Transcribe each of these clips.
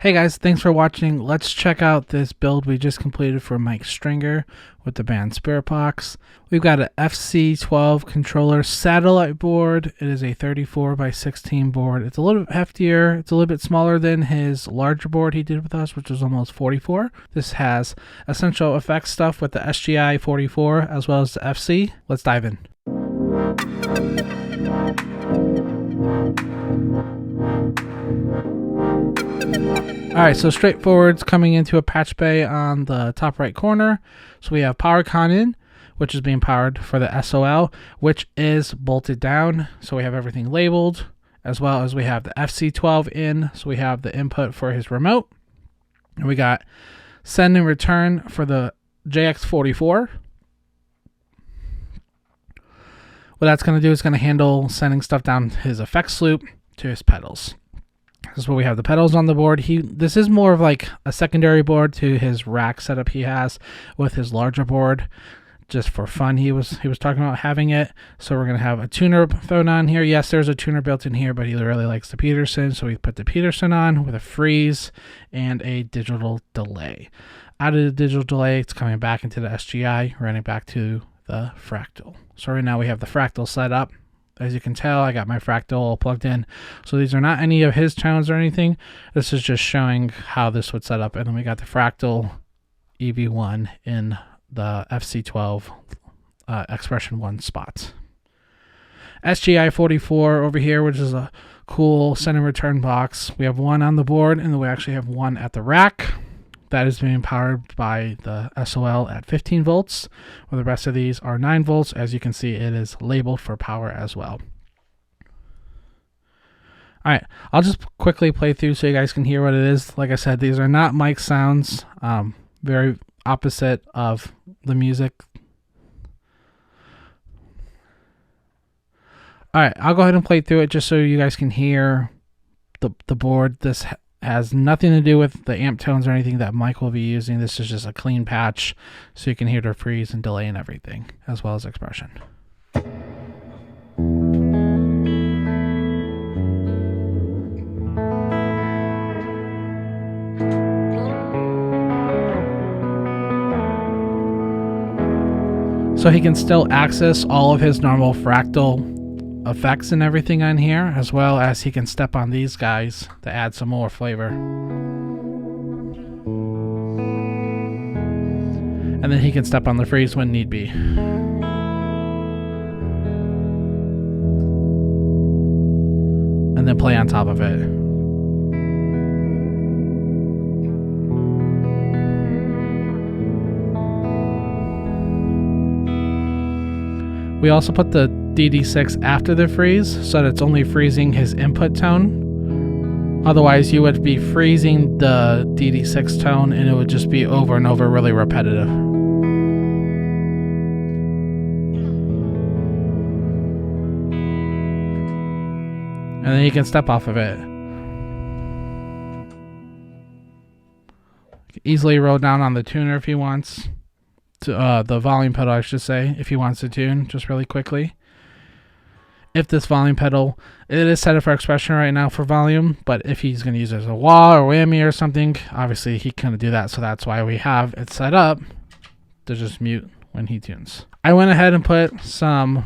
Hey guys, thanks for watching. Let's check out this build we just completed for Mike Stringer with the band Spiritbox. We've got an FC12 controller satellite board. It is a 34 by 16 board. It's a little bit heftier. It's a little bit smaller than his larger board he did with us, which was almost 44. This has essential effects stuff with the SGI 44 as well as the FC. Let's dive in. Alright, so straightforward, coming into a patch bay on the top right corner. So we have power con in, which is being powered for the SOL, which is bolted down. So we have everything labeled, as well as we have the FC12 in. So we have the input for his remote. And we got send and return for the JX44. What that's going to do is going to handle sending stuff down his effects loop to his pedals. This is where we have the pedals on the board. This is more of like a secondary board to his rack setup he has with his larger board. Just for fun, he was talking about having it. So we're gonna have a tuner thrown on here. Yes, there's a tuner built in here, but he really likes the Peterson, so we put the Peterson on with a freeze and a digital delay. Out of the digital delay, it's coming back into the SGI, running back to the fractal. So right now we have the fractal set up. As you can tell, I got my fractal plugged in. So these are not any of his tones or anything. This is just showing how this would set up. And then we got the fractal EV1 in the FC12 expression 1 spot. SGI 44 over here, which is a cool send and return box. We have one on the board, and then we actually have one at the rack. That is being powered by the SOL at 15 volts, where the rest of these are 9 volts. As you can see, it is labeled for power as well. All right, I'll just quickly play through so you guys can hear what it is. Like I said, these are not mic sounds, very opposite of the music. All right, I'll go ahead and play through it just so you guys can hear the board. This has nothing to do with the amp tones or anything that Mike will be using. This is just a clean patch so you can hear the freeze and delay and everything, as well as expression. So he can still access all of his normal fractal effects and everything on here, as well as he can step on these guys to add some more flavor. And then he can step on the freeze when need be. And then play on top of it. We also put the DD6 after the freeze so that it's only freezing his input tone. Otherwise, you would be freezing the DD6 tone and it would just be over and over, really repetitive. And then you can step off of it. You can easily roll down on the tuner if he wants. The volume pedal, I should say, if he wants to tune just really quickly. If this volume pedal, it is set up for expression right now for volume, but if he's going to use it as a wah or whammy or something, obviously he can't do that, so that's why we have it set up to just mute when he tunes. I went ahead and put some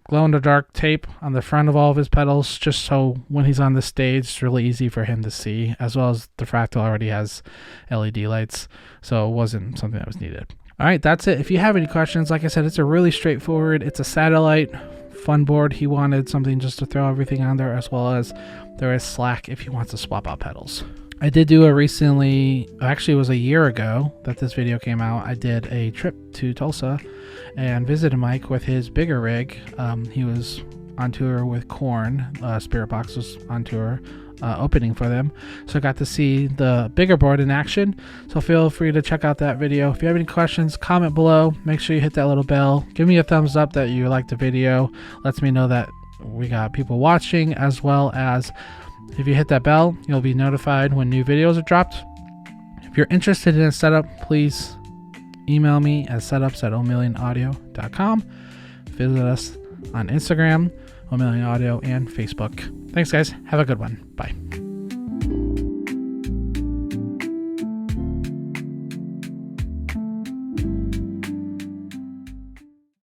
glow-in-the-dark tape on the front of all of his pedals, just so when he's on the stage, it's really easy for him to see, as well as the fractal already has LED lights, so it wasn't something that was needed. All right, that's it. If you have any questions, like I said, it's a really straightforward, it's a satellite fun board. He wanted something just to throw everything on there, as well as there is slack if he wants to swap out pedals. I did do a recently, actually it was a year ago that this video came out. I did a trip to Tulsa and visited Mike with his bigger rig. He was on tour with Korn. Spiritbox was on tour opening for them, so I got to see the bigger board in action. So feel free to check out that video. If you have any questions, comment below. Make sure you hit that little bell. Give me a thumbs up that you liked the video. Lets me know that we got people watching, as well as if you hit that bell, you'll be notified when new videos are dropped. If you're interested in a setup, please email me at setups@omillionaudio.com. Visit us on Instagram, Omillion Audio, and Facebook. Thanks, guys. Have a good one. Bye.